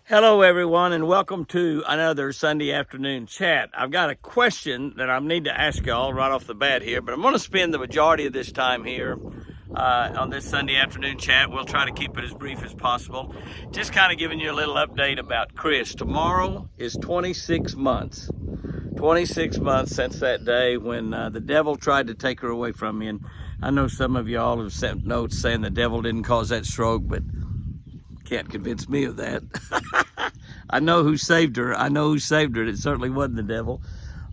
Hello, everyone, and welcome to another Sunday afternoon chat. I've got a question that I need to ask y'all right off the bat here, but I'm going to spend the majority of this time here on this Sunday afternoon chat. We'll try to keep it as brief as possible. Just kind of giving you a little update about Chris. Tomorrow is 26 months. 26 months since that day when the devil tried to take her away from me. And I know some of y'all have sent notes saying the devil didn't cause that stroke, but can't convince me of that. I know who saved her. I know who saved her. It certainly wasn't the devil.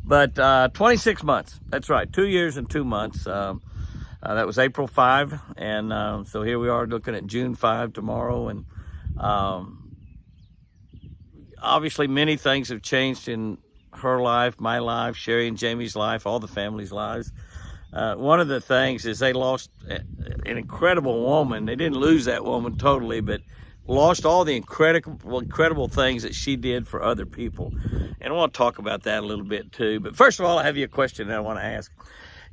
But 26 months. That's right. 2 years and 2 months. That was April 5. And so here we are looking at June 5 tomorrow. And obviously many things have changed in her life, my life, Sherry and Jamie's life, all the family's lives. One of the things is they lost an incredible woman. They didn't lose that woman totally, but lost all the incredible things that she did for other people. And I want to talk about that a little bit too. But first of all, I have you a question that I want to ask.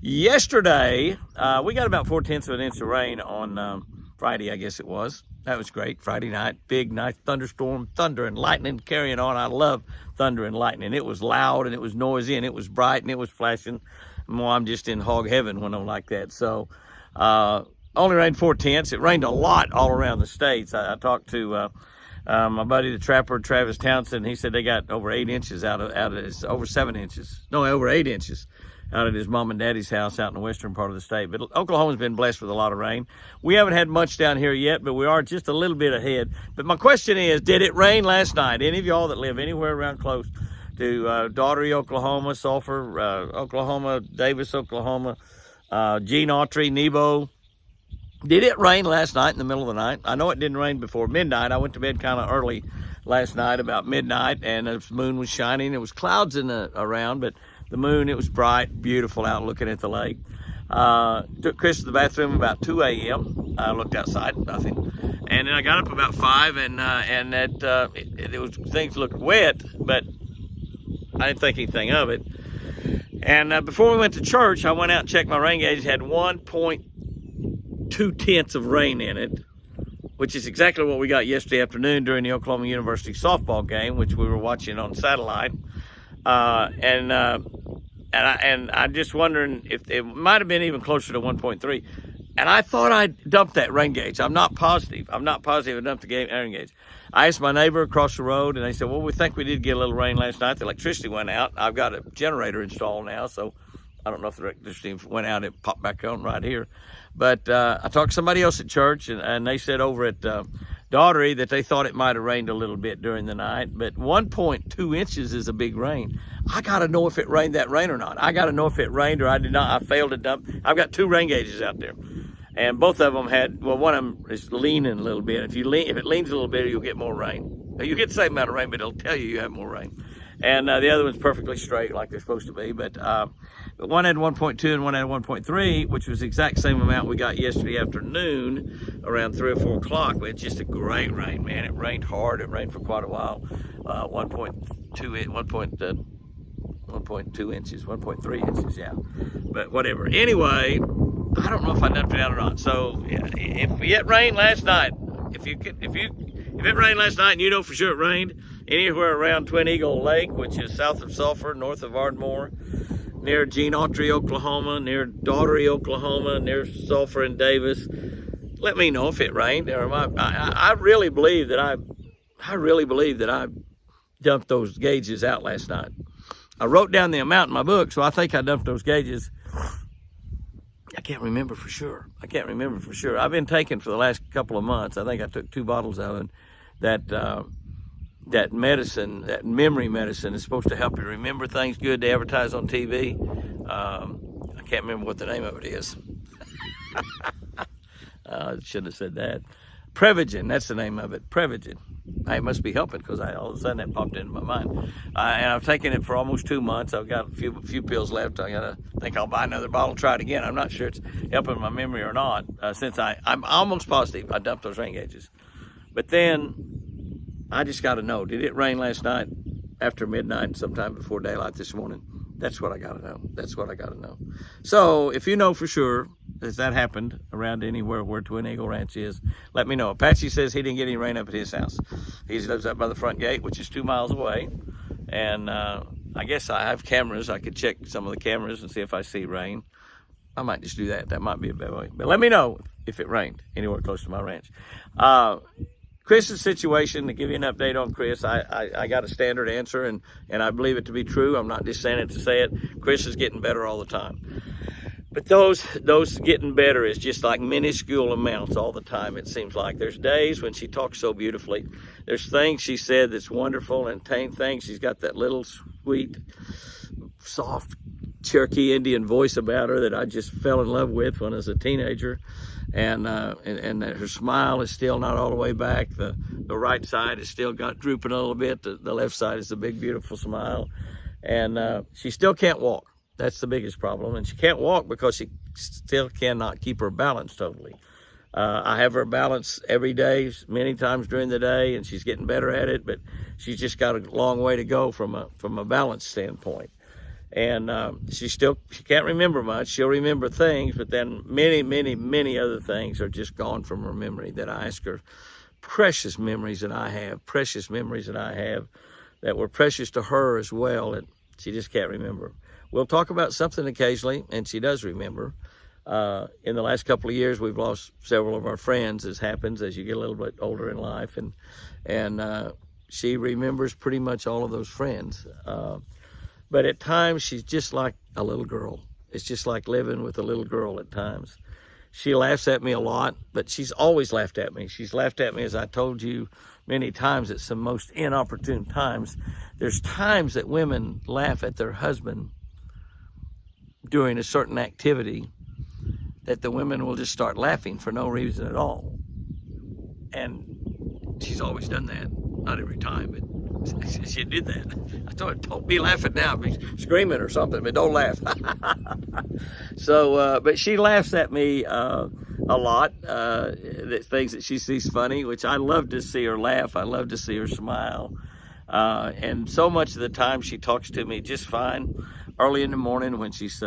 Yesterday, we got about 4/10 of an inch of rain on Friday, I guess it was. That was great. Friday night, big, nice thunderstorm, thunder and lightning carrying on. I love thunder and lightning. It was loud and it was noisy and it was bright and it was flashing. Well, I'm just in hog heaven when I'm like that. So, only rained 4/10. It rained a lot all around the states. I talked to my buddy, the trapper, Travis Townsend. He said they got over 8 inches out of his, over 7 inches. No, over 8 inches out of his mom and daddy's house out in the western part of the state. But Oklahoma's been blessed with a lot of rain. We haven't had much down here yet, but we are just a little bit ahead. But my question is, did it rain last night? Any of y'all that live anywhere around close to Daugherty, Oklahoma, Sulphur, Oklahoma, Davis, Oklahoma, Gene Autry, Nebo. Did it rain last night in the middle of the night? I know it didn't rain before midnight. I went to bed kind of early last night, about midnight, and the moon was shining. There was clouds around, but the moon, it was bright, beautiful out looking at the lake. Took Chris to the bathroom about 2 a.m. I looked outside, nothing. And then I got up about 5, and it was, things looked wet, but I didn't think anything of it. And before we went to church, I went out and checked my rain gauge. It had 1.2 of rain in it, which is exactly what we got yesterday afternoon during the Oklahoma University softball game, which we were watching on satellite. And I'm just wondering if it might have been even closer to 1.3. And I thought I dumped that rain gauge. I'm not positive. I dumped the rain gauge. I asked my neighbor across the road, and they said, well, we think we did get a little rain last night. The electricity went out. I've got a generator installed now, so I don't know if the electricity went out. It popped back on right here. But I talked to somebody else at church, and they said over at Daugherty that they thought it might have rained a little bit during the night. But 1.2 inches is a big rain. I got to know if it rained that rain or not. I got to know if it rained or I did not. I failed to dump. I've got 2 rain gauges out there. And both of them had, well, one of them is leaning a little bit. If it leans a little bit, you'll get more rain. You get the same amount of rain, but it'll tell you have more rain. And the other one's perfectly straight like they're supposed to be. But one had 1.2 and one had 1.3, which was the exact same amount we got yesterday afternoon around 3 or 4 o'clock. It's just a great rain, man. It rained hard. It rained for quite a while. 1.2 inches, 1.3 inches, yeah. But whatever. Anyway, I don't know if I dumped it out or not. So if it rained last night, if it rained last night and you know for sure it rained anywhere around Twin Eagle Lake, which is south of Sulphur, north of Ardmore, near Gene Autry, Oklahoma, near Daugherty, Oklahoma, near Sulphur and Davis, let me know if it rained. I really believe that I dumped those gauges out last night. I wrote down the amount in my book, so I think I dumped those gauges. I can't remember for sure. I've been taking for the last couple of months. I think I took 2 bottles of it. That medicine, that memory medicine, is supposed to help you remember things good to advertise on TV. I can't remember what the name of it is. I shouldn't have said that. Prevagen, that's the name of it. Prevagen. It must be helping because all of a sudden that popped into my mind. And I've taken it for almost 2 months. I've got a few pills left. I think I'll buy another bottle, try it again. I'm not sure it's helping my memory or not, since I'm almost positive I dumped those rain gauges. But then I just got to know, did it rain last night after midnight and sometime before daylight this morning? That's what I got to know. So if you know for sure, has that happened around anywhere where Twin Eagle Ranch is, let me know. Apache says he didn't get any rain up at his house. He lives up by the front gate, which is 2 miles away. And I guess I have cameras. I could check some of the cameras and see if I see rain. I might just do that. That might be a better way. But let me know if it rained anywhere close to my ranch. Chris's situation, to give you an update on Chris, I got a standard answer, and I believe it to be true. I'm not just saying it to say it. Chris is getting better all the time. But those getting better is just like minuscule amounts all the time, it seems like. There's days when she talks so beautifully. There's things she said that's wonderful, and things she's got that little sweet, soft Cherokee Indian voice about her that I just fell in love with when I was a teenager. And her smile is still not all the way back. The right side is still got drooping a little bit. The left side is a big, beautiful smile. And she still can't walk. That's the biggest problem. And she can't walk because she still cannot keep her balance totally. I have her balance every day, many times during the day, and she's getting better at it, but she's just got a long way to go from a balance standpoint. And she can't remember much. She'll remember things, but then many, many, many other things are just gone from her memory that I ask her. Precious memories that I have that were precious to her as well, that she just can't remember. We'll talk about something occasionally, and she does remember. In the last couple of years, we've lost several of our friends, as happens as you get a little bit older in life, and she remembers pretty much all of those friends. But at times, she's just like a little girl. It's just like living with a little girl at times. She laughs at me a lot, but she's always laughed at me. She's laughed at me, as I told you many times, at some most inopportune times. There's times that women laugh at their husband during a certain activity that the women will just start laughing for no reason at all. And she's always done that. Not every time, but she did that. I told her, don't be laughing now, be screaming or something, but don't laugh. So, but she laughs at me a lot, things that she sees funny, which I love to see her laugh. I love to see her smile. And so much of the time she talks to me just fine. Early in the morning when she's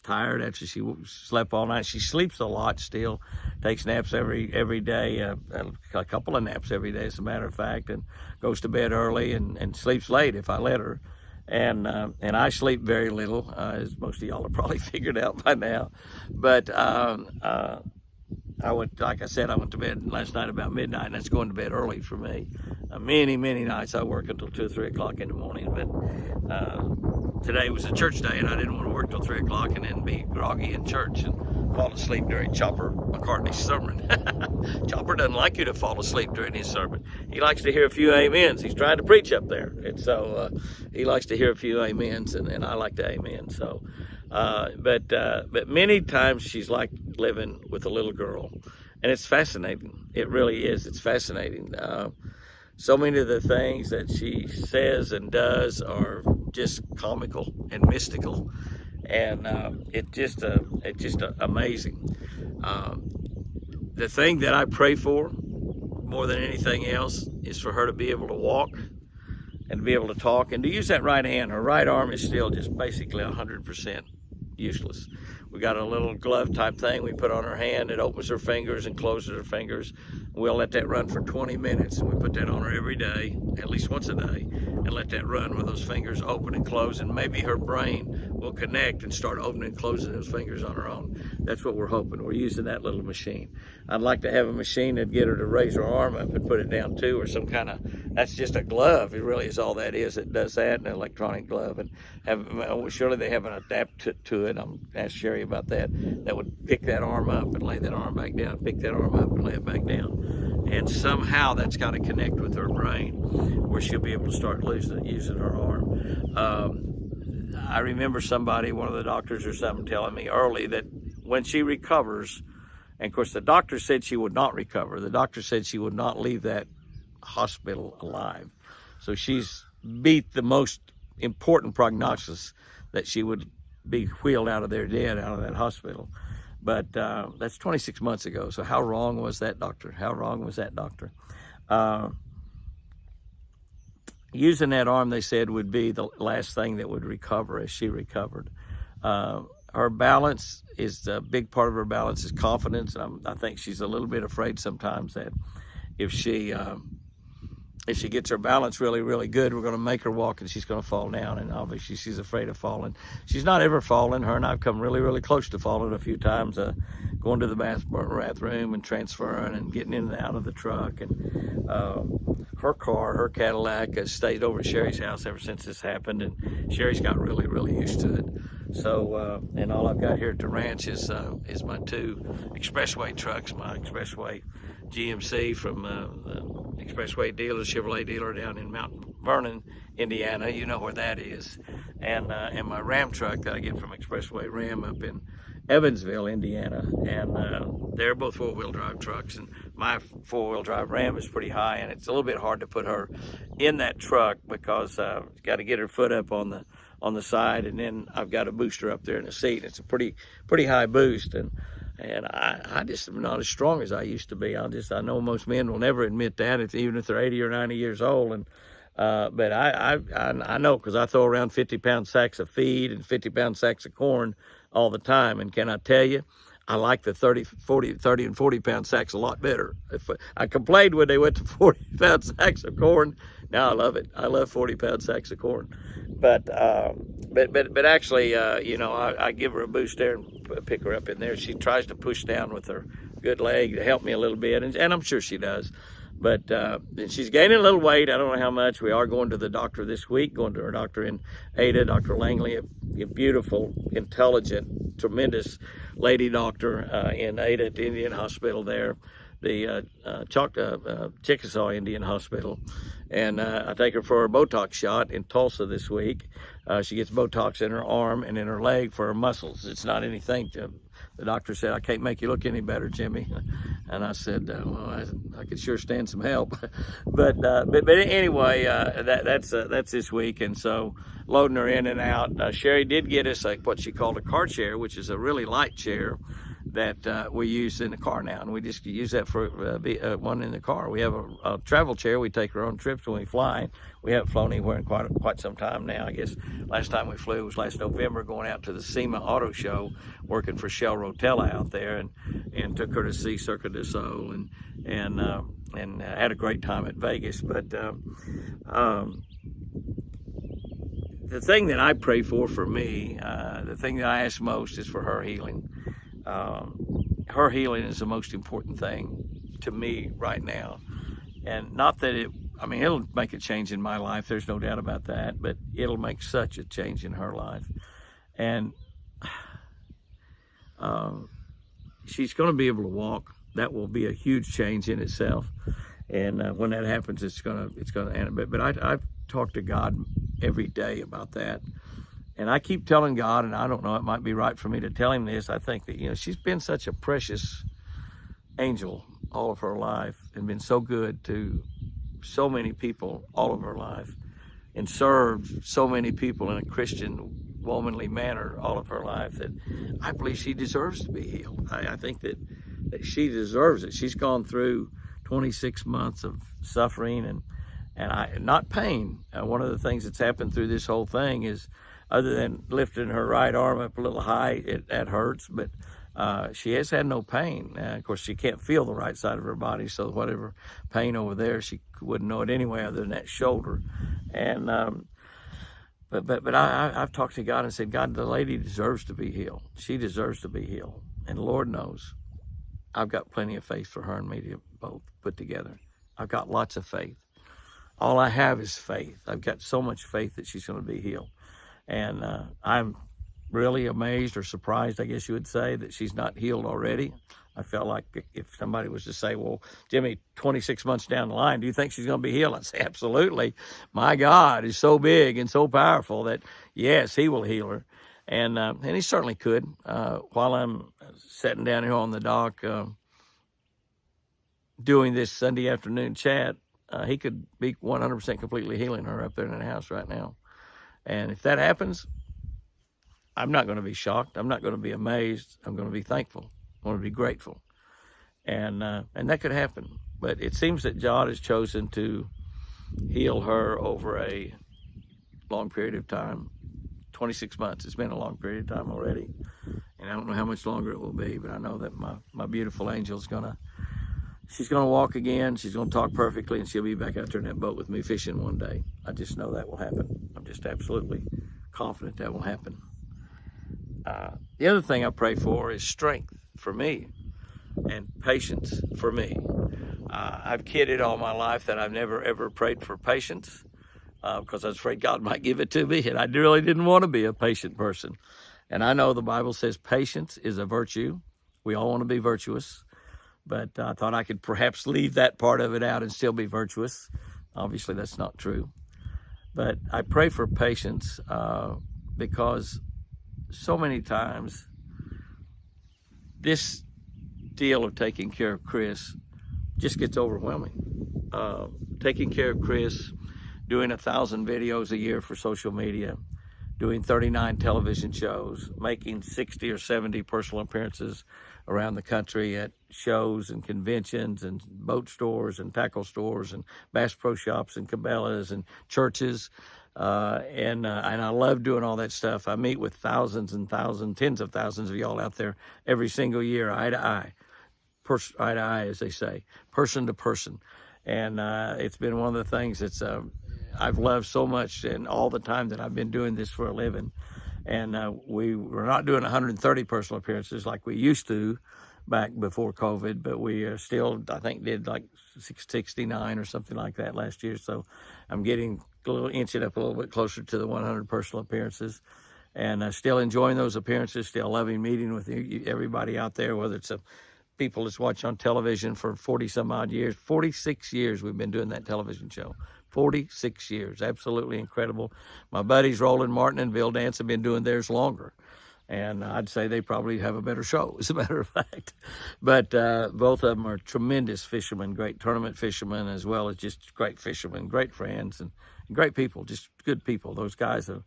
tired after she slept all night. She sleeps a lot still, takes naps every day, a couple of naps every day as a matter of fact, and goes to bed early and sleeps late if I let her. And I sleep very little, as most of y'all have probably figured out by now. But like I said, I went to bed last night about midnight, and that's going to bed early for me. Many nights I work until 2 or 3 o'clock in the morning, but today was a church day, and I didn't want to work till 3 o'clock and then be groggy in church and fall asleep during Chopper McCartney's sermon. Chopper doesn't like you to fall asleep during his sermon. He likes to hear a few amens. He's trying to preach up there, and so he likes to hear a few amens, and I like to amen. So, but many times she's like living with a little girl, and it's fascinating. It really is. It's fascinating. So many of the things that she says and does are just comical and mystical, and it's just amazing. The thing that I pray for more than anything else is for her to be able to walk and to be able to talk and to use that right hand. Her right arm is still just basically 100% useless. We got a little glove type thing we put on her hand. It opens her fingers and closes her fingers. We'll let that run for 20 minutes, and we put that on her every day, at least once a day, and let that run with those fingers open and close, and maybe her brain will connect and start opening and closing those fingers on her own. That's what we're hoping. We're using that little machine. I'd like to have a machine that'd get her to raise her arm up and put it down too, or some kind of, that's just a glove. It really is all that is. It does that, an electronic glove, and surely they have an adapt to it. I'm asked Sherry about that would pick that arm up and lay that arm back down, pick that arm up and lay it back down. And somehow that's got to connect with her brain where she'll be able to start using her arm. I remember somebody, one of the doctors or something, telling me early that when she recovers, and of course the doctor said she would not recover. The doctor said she would not leave that hospital alive. So she's beat the most important prognosis that she would be wheeled out of there dead, out of that hospital. But that's 26 months ago. So how wrong was that doctor? How wrong was that doctor? Using that arm, they said, would be the last thing that would recover as she recovered. her balance is a big part of her balance is confidence. I think she's a little bit afraid sometimes that if she gets her balance really, really good, we're going to make her walk and she's going to fall down. And obviously she's afraid of falling. She's not ever fallen. Her and I've come really, really close to falling a few times, going to the bathroom and transferring and getting in and out of the truck. And her Cadillac, has stayed over at Sherry's house ever since this happened. And Sherry's got really, really used to it. So, and all I've got here at the ranch is my two expressway trucks, my expressway GMC from the expressway dealer, Chevrolet dealer down in Mount Vernon, Indiana. You know where that is. And my Ram truck that I get from Expressway Ram up in Evansville, Indiana. And they're both four-wheel drive trucks. And my four-wheel drive Ram is pretty high, and it's a little bit hard to put her in that truck because I've got to get her foot up on the side, and then I've got a booster up there in the seat. It's a pretty high boost, and I just am not as strong as I used to be. I know most men will never admit that, even if they're 80 or 90 years old. And but I know, because I throw around 50-pound sacks of feed and 50-pound sacks of corn all the time. And can I tell you, I like the 30 and 40-pound sacks a lot better. I complained when they went to 40-pound sacks of corn. Now I love it. I love 40-pound sacks of corn. But actually, you know, I give her a boost there and pick her up in there. She tries to push down with her good leg to help me a little bit, and I'm sure she does. But she's gaining a little weight. I don't know how much. We are going to the doctor this week, going to our doctor in Ada, Dr. Langley, a beautiful, intelligent, tremendous lady doctor in Ada at the Indian Hospital there, the Chickasaw Indian Hospital. And I take her for a Botox shot in Tulsa this week. She gets Botox in her arm and in her leg for her muscles. It's not anything the doctor said, "I can't make you look any better, Jimmy." And I said, well, I could sure stand some help. but anyway, that's this week. And so loading her in and out. Sherry did get us what she called a car chair, which is a really light chair that we use in the car now, and we just use that for one in the car. We have a travel chair. We take our own trips when we fly. We haven't flown anywhere in quite some time now. I guess last time we flew was last November, going out to the SEMA Auto Show, working for Shell Rotella out there, and took her to see Cirque du Soleil and had a great time at Vegas. But the thing that I pray for me, the thing that I ask most is for her healing. Her healing is the most important thing to me right now. And not that it'll make a change in my life, there's no doubt about that, but it'll make such a change in her life. And she's going to be able to walk. That will be a huge change in itself. And when that happens, it's going to end. But I've talked to God every day about that. And I keep telling God, and I don't know, it might be right for me to tell him this. I think that, you know, she's been such a precious angel all of her life and been so good to so many people all of her life and served so many people in a Christian, womanly manner all of her life, that I believe she deserves to be healed. I think that she deserves it. She's gone through 26 months of suffering and not pain. One of the things that's happened through this whole thing is, other than lifting her right arm up a little high, that hurts, but she has had no pain. Of course, she can't feel the right side of her body, so whatever pain over there, she wouldn't know it anyway, other than that shoulder. And but I've talked to God and said, God, the lady deserves to be healed. She deserves to be healed, and Lord knows, I've got plenty of faith for her and me to both put together. I've got lots of faith. All I have is faith. I've got so much faith that she's going to be healed. And I'm really amazed or surprised, I guess you would say, that she's not healed already. I felt like if somebody was to say, well, Jimmy, 26 months down the line, do you think she's going to be healed? I'd say, absolutely. My God is so big and so powerful that, yes, he will heal her. And he certainly could. While I'm sitting down here on the dock doing this Sunday afternoon chat, he could be 100% completely healing her up there in the house right now. And if that happens, I'm not going to be shocked. I'm not going to be amazed. I'm going to be thankful. I'm going to be grateful. And that could happen. But it seems that God has chosen to heal her over a long period of time. 26 months. It's been a long period of time already. And I don't know how much longer it will be, but I know that my beautiful angel's she's gonna walk again. She's gonna talk perfectly, and she'll be back out there in that boat with me fishing one day. I just know that will happen. I'm just absolutely confident that will happen. The other thing I pray for is strength for me and patience for me. I've kidded all my life that I've never ever prayed for patience because I was afraid God might give it to me, and I really didn't want to be a patient person. And I know the Bible says patience is a virtue. We all want to be virtuous, but I thought I could perhaps leave that part of it out and still be virtuous. Obviously, that's not true. But I pray for patience because so many times this deal of taking care of Chris just gets overwhelming. Taking care of Chris, doing 1,000 videos a year for social media, doing 39 television shows, making 60 or 70 personal appearances around the country at shows and conventions and boat stores and tackle stores and Bass Pro Shops and Cabela's and churches. And I love doing all that stuff. I meet with thousands and thousands, tens of thousands of y'all out there every single year, eye to eye, eye to eye, as they say, person to person. And it's been one of the things that's I've loved so much, and all the time that I've been doing this for a living. And we're not doing 130 personal appearances like we used to back before COVID, but we still, I think, did like 669 or something like that last year. So I'm getting inching up a little bit closer to the 100 personal appearances, and still enjoying those appearances, still loving meeting with everybody out there, whether it's people that's watched on television for 40 some odd years. 46 years we've been doing that television show. 46 years, absolutely incredible. My buddies Roland Martin and Bill Dance have been doing theirs longer, and I'd say they probably have a better show, as a matter of fact. But both of them are tremendous fishermen, great tournament fishermen, as well as just great fishermen, great friends, and great people, just good people. Those guys have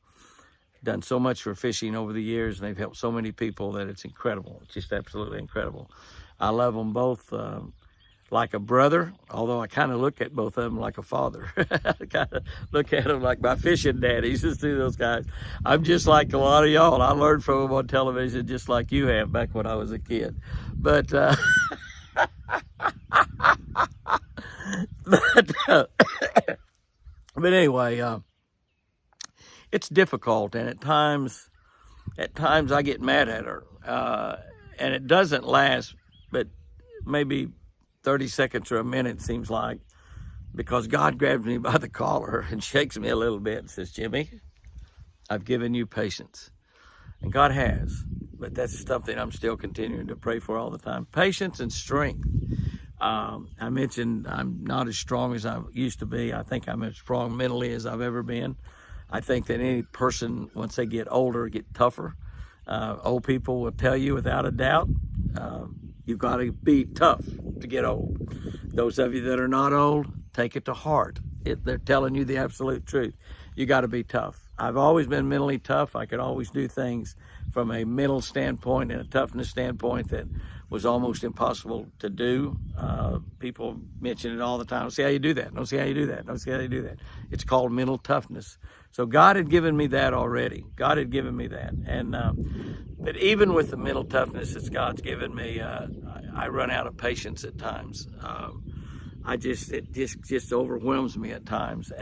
done so much for fishing over the years, and they've helped so many people that it's incredible. It's just absolutely incredible. I love them both like a brother, although I kind of look at both of them like a father. I kind of look at them like my fishing daddies. Just see those guys. I'm just like a lot of y'all. I learned from them on television just like you have back when I was a kid. But but anyway, it's difficult, and at times I get mad at her, and it doesn't last, but maybe 30 seconds or a minute seems like, because God grabs me by the collar and shakes me a little bit and says, Jimmy, I've given you patience. And God has, but that's something I'm still continuing to pray for all the time. Patience and strength. I mentioned I'm not as strong as I used to be. I think I'm as strong mentally as I've ever been. I think that any person, once they get older, get tougher. Old people will tell you without a doubt, you've got to be tough to get old. Those of you that are not old, take it to heart. They're telling you the absolute truth. You got to be tough. I've always been mentally tough. I could always do things from a mental standpoint and a toughness standpoint that was almost impossible to do. People mention it all the time. Don't see how you do that. Don't see how you do that. Don't see how you do that. It's called mental toughness. So God had given me that already. God had given me that. And but even with the mental toughness that God's given me, I run out of patience at times. It just overwhelms me at times.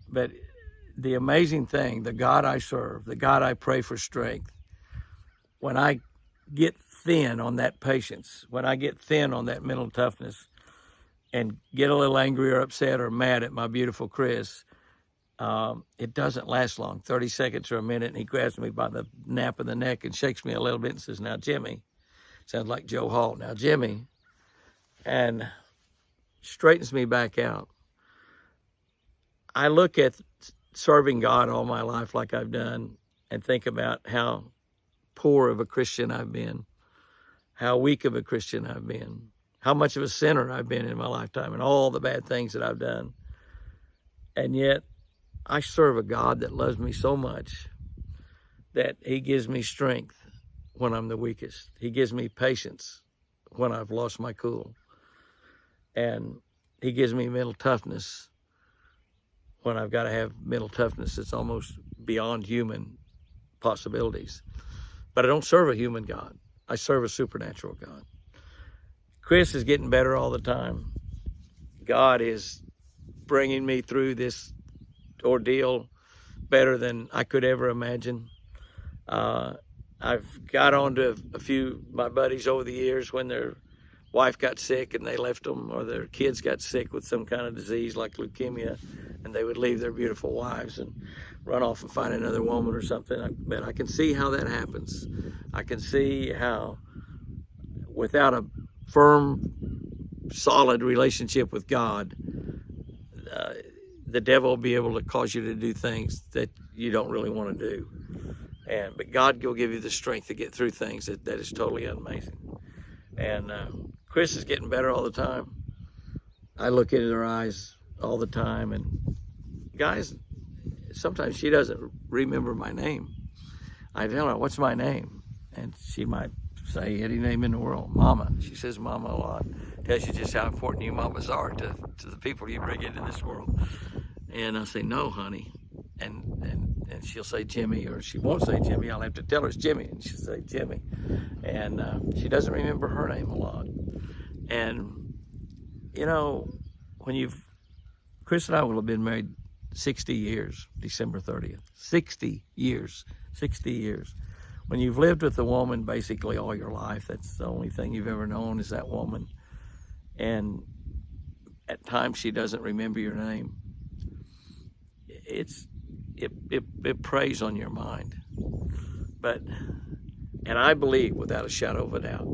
But the amazing thing, the God I serve, the God I pray for strength, when I get thin on that patience, when I get thin on that mental toughness and get a little angry or upset or mad at my beautiful Chris, it doesn't last long, 30 seconds or a minute, and he grabs me by the nape of the neck and shakes me a little bit and says, now, Jimmy, sounds like Joe Hall, now, Jimmy, and straightens me back out. I look at serving God all my life like I've done and think about how poor of a Christian I've been, how weak of a Christian I've been, how much of a sinner I've been in my lifetime, and all the bad things that I've done. And yet, I serve a God that loves me so much that he gives me strength when I'm the weakest. He gives me patience when I've lost my cool. And he gives me mental toughness when I've got to have mental toughness that's almost beyond human possibilities. But I don't serve a human God. I serve a supernatural God. Chris is getting better all the time. God is bringing me through this ordeal better than I could ever imagine. I've got on to a few of my buddies over the years when their wife got sick and they left them, or their kids got sick with some kind of disease like leukemia, and they would leave their beautiful wives and run off and find another woman or something. But I can see how that happens. I can see how without a firm, solid relationship with God, the devil will be able to cause you to do things that you don't really want to do. But God will give you the strength to get through things that is totally amazing. And Chris is getting better all the time. I look into her eyes all the time, and guys, sometimes she doesn't remember my name. I tell her, "What's my name?" And she might say any name in the world. Mama. She says mama a lot. Tells you just how important you mamas are to the people you bring into this world. And I say, "No, honey." And she'll say Jimmy, or she won't say Jimmy. I'll have to tell her it's Jimmy, and she'll say Jimmy. And she doesn't remember her name a lot. And, you know, Chris and I will have been married 60 years, December 30th. 60 years. 60 years. When you've lived with a woman basically all your life, that's the only thing you've ever known is that woman. And at times she doesn't remember your name. It preys on your mind. And I believe without a shadow of a doubt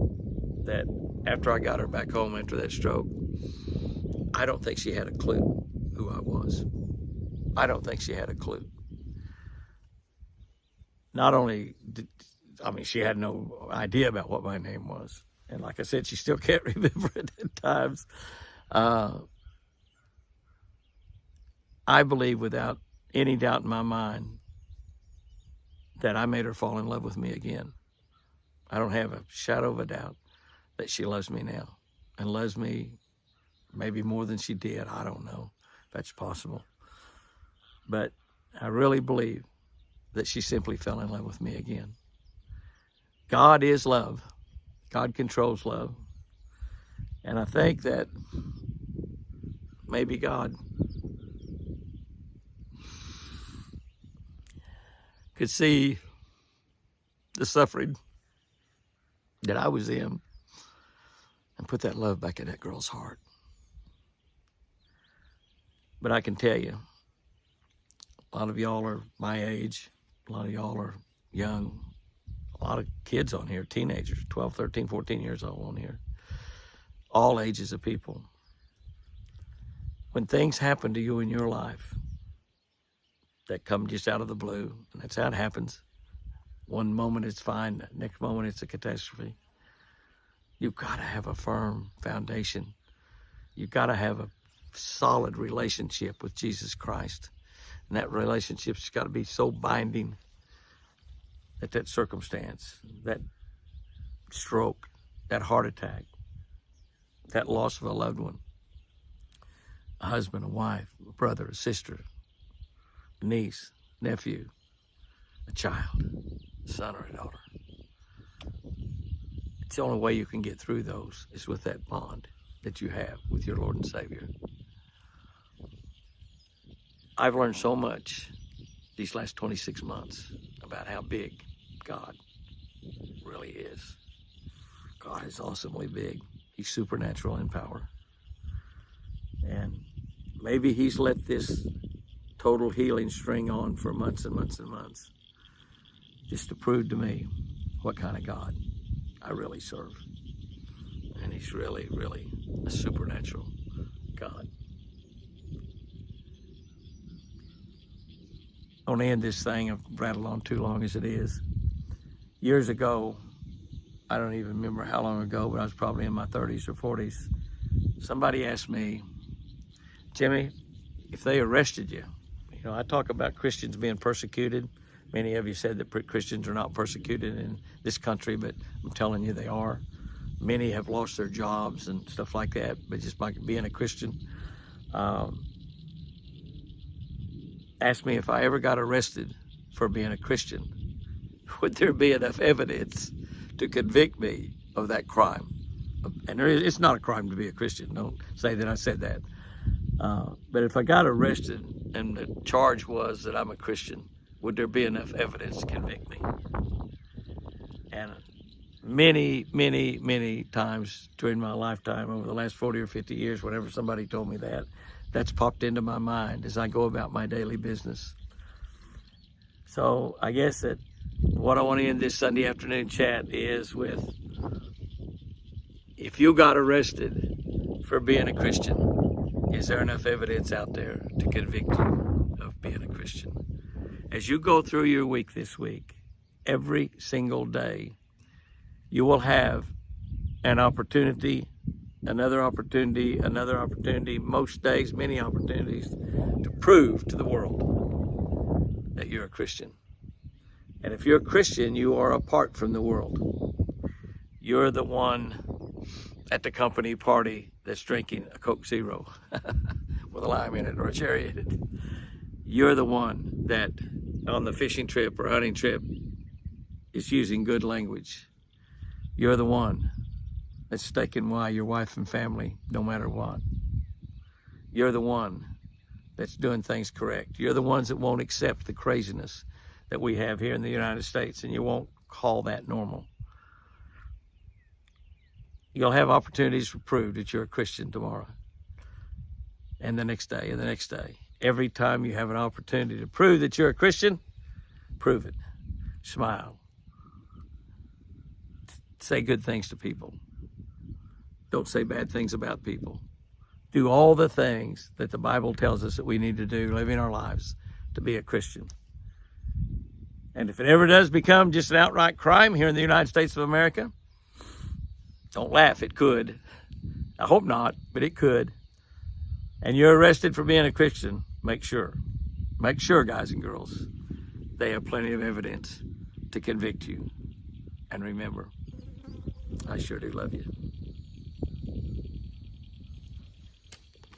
that after I got her back home after that stroke, I don't think she had a clue who I was. I don't think she had a clue. Not only she had no idea about what my name was. And like I said, she still can't remember it at times. I believe without any doubt in my mind that I made her fall in love with me again. I don't have a shadow of a doubt that she loves me now, and loves me maybe more than she did. I don't know if that's possible. But I really believe that she simply fell in love with me again. God is love. God controls love. And I think that maybe God could see the suffering that I was in and put that love back in that girl's heart. But I can tell you, a lot of y'all are my age. A lot of y'all are young. A lot of kids on here, teenagers, 12, 13, 14 years old on here. All ages of people. When things happen to you in your life that come just out of the blue, and that's how it happens. One moment it's fine, the next moment it's a catastrophe. You've got to have a firm foundation. You've got to have a solid relationship with Jesus Christ. And that relationship's got to be so binding that circumstance, that stroke, that heart attack, that loss of a loved one, a husband, a wife, a brother, a sister, a niece, nephew, a child, a son or a daughter. It's the only way you can get through those is with that bond that you have with your Lord and Savior. I've learned so much these last 26 months about how big God really is. God is awesomely big. He's supernatural in power. And maybe he's let this total healing string on for months and months and months just to prove to me what kind of God I really serve. And he's really, really a supernatural God. I want to end this thing. I've rattled on too long as it is. Years ago, I don't even remember how long ago, but I was probably in my 30s or 40s. Somebody asked me, Jimmy, if they arrested you, I talk about Christians being persecuted. Many of you said that Christians are not persecuted in this country, but I'm telling you they are. Many have lost their jobs and stuff like that, but just by being a Christian. Asked me if I ever got arrested for being a Christian, would there be enough evidence to convict me of that crime? And it's not a crime to be a Christian. Don't say that I said that. But if I got arrested and the charge was that I'm a Christian, would there be enough evidence to convict me? And many times during my lifetime, over the last 40 or 50 years, whenever somebody told me that, that's popped into my mind as I go about my daily business. So I guess that what I want to end this Sunday afternoon chat is with, if you got arrested for being a Christian, is there enough evidence out there to convict you of being a Christian? As you go through your week this week, every single day, you will have an opportunity, another opportunity, another opportunity, most days, many opportunities to prove to the world that you're a Christian. And if you're a Christian, you are apart from the world. You're the one at the company party that's drinking a Coke Zero with a lime in it or a cherry in it. You're the one that on the fishing trip or hunting trip is using good language. You're the one that's staking why your wife and family, no matter what. You're the one that's doing things correct. You're the ones that won't accept the craziness that we have here in the United States, and you won't call that normal. You'll have opportunities to prove that you're a Christian tomorrow, and the next day, and the next day. Every time you have an opportunity to prove that you're a Christian, prove it. Smile. Say good things to people. Don't say bad things about people. Do all the things that the Bible tells us that we need to do, living our lives to be a Christian. And if it ever does become just an outright crime here in the United States of America, don't laugh, it could. I hope not, but it could. And you're arrested for being a Christian, make sure, guys and girls, they have plenty of evidence to convict you. And remember, I sure do love you.